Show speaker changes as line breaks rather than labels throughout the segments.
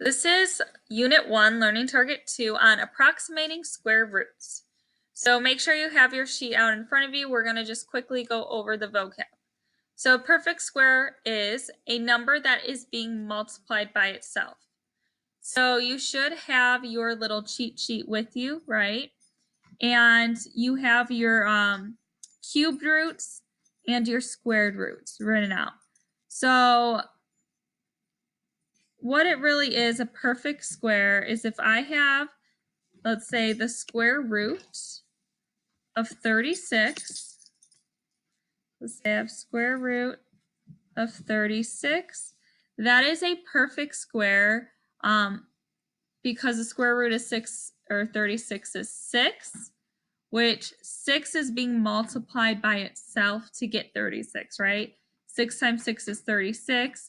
This is Unit 1, Learning Target 2 on approximating square roots. So make sure you have your sheet out in front of you. We're going to just quickly go over the vocab. So a perfect square is a number that is being multiplied by itself. So you should have your little cheat sheet with you, right? And you have your cubed roots and your squared roots written out. So what it really is, a perfect square, is if I have, let's say, the square root of 36. Let's say I have square root of 36. That is a perfect square because the square root of 6 or 36 is 6, which 6 is being multiplied by itself to get 36, right? 6 times 6 is 36.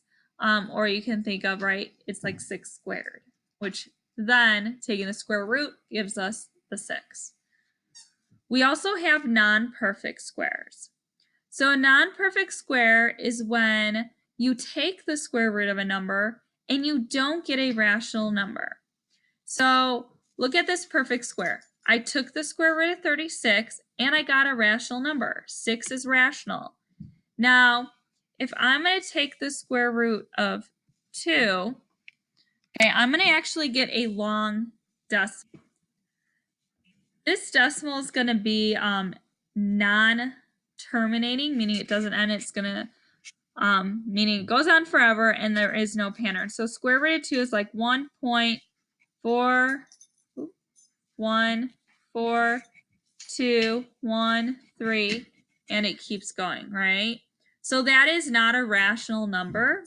Or you can think of, right, it's like 6 squared, which then taking the square root gives us the 6. We also have non-perfect squares. So a non-perfect square is when you take the square root of a number and you don't get a rational number. So look at this perfect square. I took the square root of 36 and I got a rational number. 6 is rational. Now, if I'm going to take the square root of 2, okay, I'm going to actually get a long decimal. This decimal is going to be non-terminating, meaning it doesn't end. It's going to, meaning it goes on forever and there is no pattern. So square root of 2 is like 1.414213, and it keeps going, right? So that is not a rational number.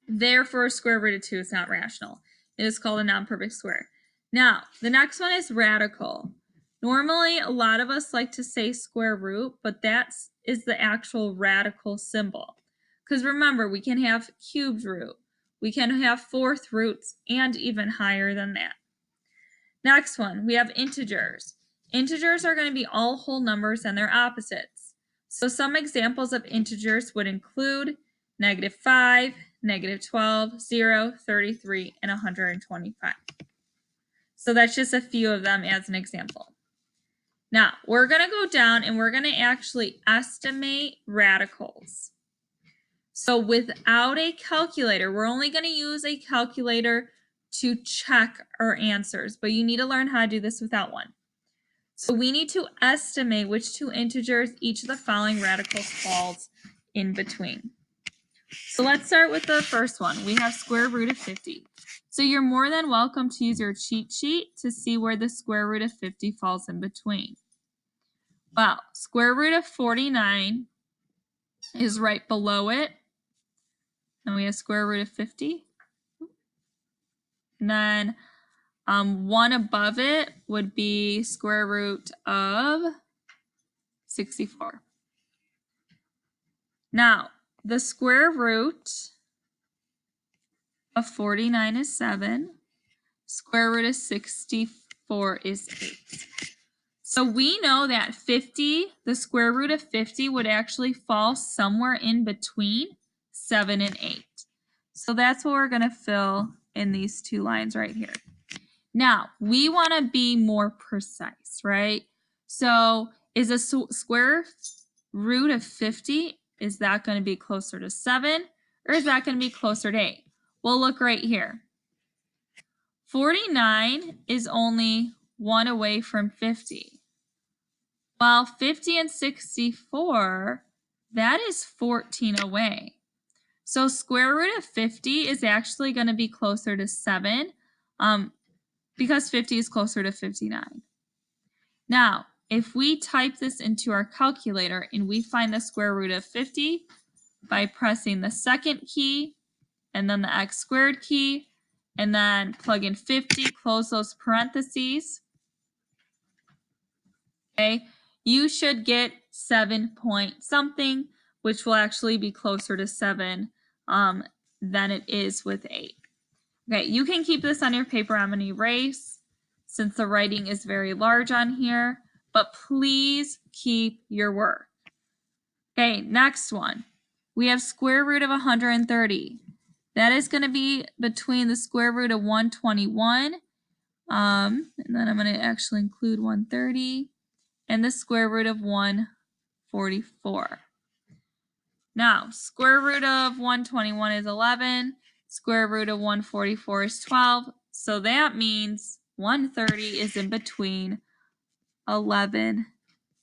Therefore, square root of 2 is not rational. It is called a non-perfect square. Now, the next one is radical. Normally, a lot of us like to say square root, but that is the actual radical symbol. Because remember, we can have cubed root, we can have fourth roots, and even higher than that. Next one, we have integers. Integers are going to be all whole numbers and their opposites. So some examples of integers would include -5, -12, 0, 33, and 125. So that's just a few of them as an example. Now, we're going to go down and we're going to actually estimate radicals. So without a calculator, we're only going to use a calculator to check our answers, but you need to learn how to do this without one. So we need to estimate which two integers each of the following radicals falls in between. So let's start with the first one. We have square root of 50. So you're more than welcome to use your cheat sheet to see where the square root of 50 falls in between. Well, square root of 49 is right below it. And we have square root of 50. And then one above it would be square root of 64. Now, the square root of 49 is 7. Square root of 64 is 8. So we know that 50, the square root of 50 would actually fall somewhere in between 7 and 8. So that's what we're going to fill in these two lines right here. Now, we want to be more precise, right? So is a square root of 50, is that going to be closer to 7 or is that going to be closer to 8? Well, look right here. 49 is only 1 away from 50. While 50 and 64, that is 14 away. So square root of 50 is actually going to be closer to 7 because 50 is closer to 59. Now, if we type this into our calculator and we find the square root of 50 by pressing the second key and then the x squared key and then plug in 50, close those parentheses, okay, you should get 7 point something, which will actually be closer to 7 than it is with 8. Okay, you can keep this on your paper. I'm going to erase since the writing is very large on here, but please keep your work. Okay, next one. We have square root of 130. That is going to be between the square root of 121, and then I'm going to actually include 130, and the square root of 144. Now, square root of 121 is 11, square root of 144 is 12, so that means 130 is in between 11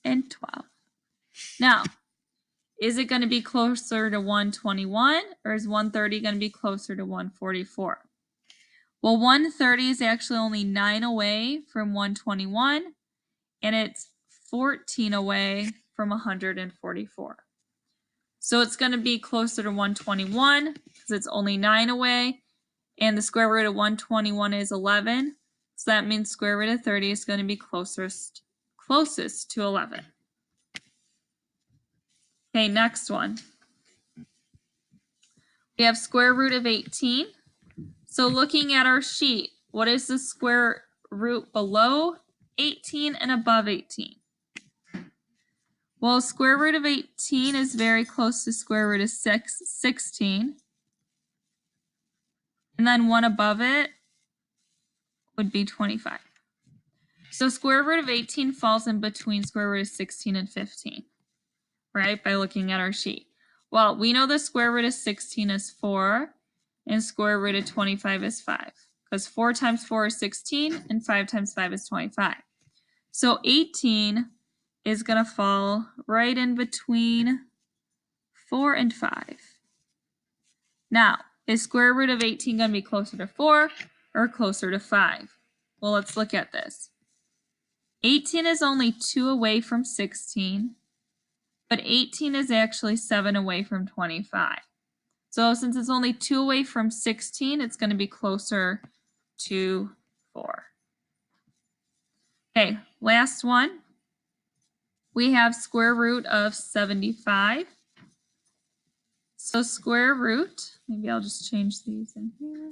and 12. Now, is it going to be closer to 121 or is 130 going to be closer to 144? Well, 130 is actually only 9 away from 121 and it's 14 away from 144. So it's going to be closer to 121 because it's only 9 away and the square root of 121 is 11. So that means square root of 30 is going to be closest to 11. Okay, next one. We have square root of 18. So looking at our sheet, what is the square root below 18 and above 18? Well, square root of 18 is very close to square root of 16. And then one above it would be 25. So square root of 18 falls in between square root of 16 and 15, right? By looking at our sheet. Well, we know the square root of 16 is 4 and square root of 25 is 5 because 4 times 4 is 16 and 5 times 5 is 25. So 18 is going to fall right in between 4 and 5. Now, is square root of 18 going to be closer to 4 or closer to 5? Well, let's look at this. 18 is only 2 away from 16, but 18 is actually 7 away from 25. So since it's only 2 away from 16, it's going to be closer to 4. Okay, last one. We have square root of 75. So square root, maybe I'll just change these in here.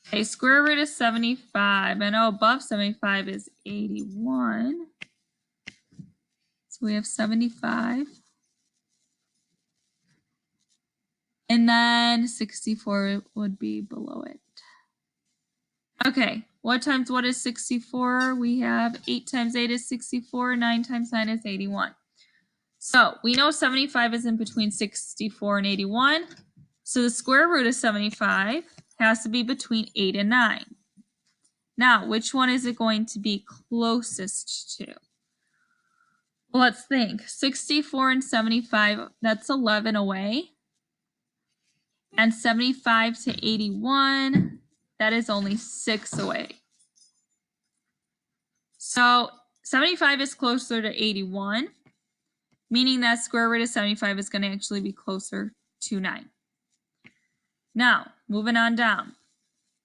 Okay, square root of 75. I know above 75 is 81. So we have 75. And then 64 would be below it. Okay, what times what is 64? We have 8 times 8 is 64, 9 times 9 is 81. So we know 75 is in between 64 and 81. So the square root of 75 has to be between 8 and 9. Now, which one is it going to be closest to? Well, let's think. 64 and 75, that's 11 away. And 75 to 81, that is only 6 away. So 75 is closer to 81, meaning that square root of 75 is going to actually be closer to 9. Now, moving on down.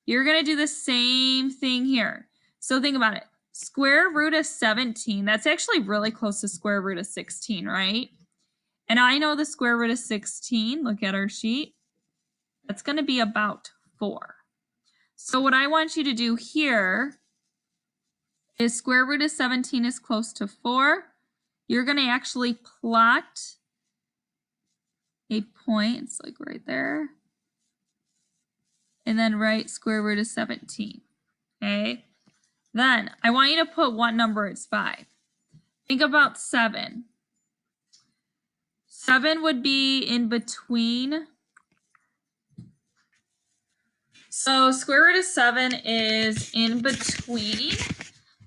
You're going to do the same thing here. So think about it. Square root of 17, that's actually really close to square root of 16, right? And I know the square root of 16, look at our sheet, that's going to be about 4. So what I want you to do here is square root of 17 is close to 4. You're going to actually plot a point, it's like right there, and then write square root of 17, okay? Then I want you to put what number it's by. Think about 7. 7 would be in between. So square root of 7 is in between.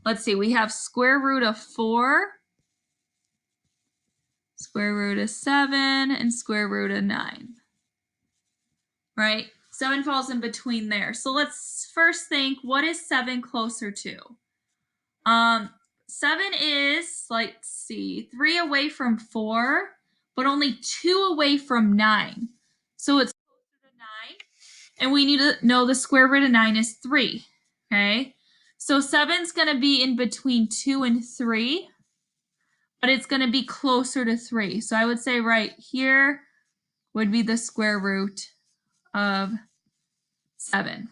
Let's see, we have square root of 4, square root of 7, and square root of 9. Right? 7 falls in between there. So let's first think, what is 7 closer to? 7 is, let's see, 3 away from 4, but only 2 away from 9. So it's closer to 9. And we need to know the square root of 9 is 3. Okay? So 7's going to be in between 2 and 3, but it's going to be closer to 3. So I would say right here would be the square root of 7.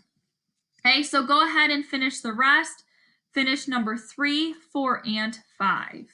Okay, so go ahead and finish the rest. Finish number 3, 4, and 5.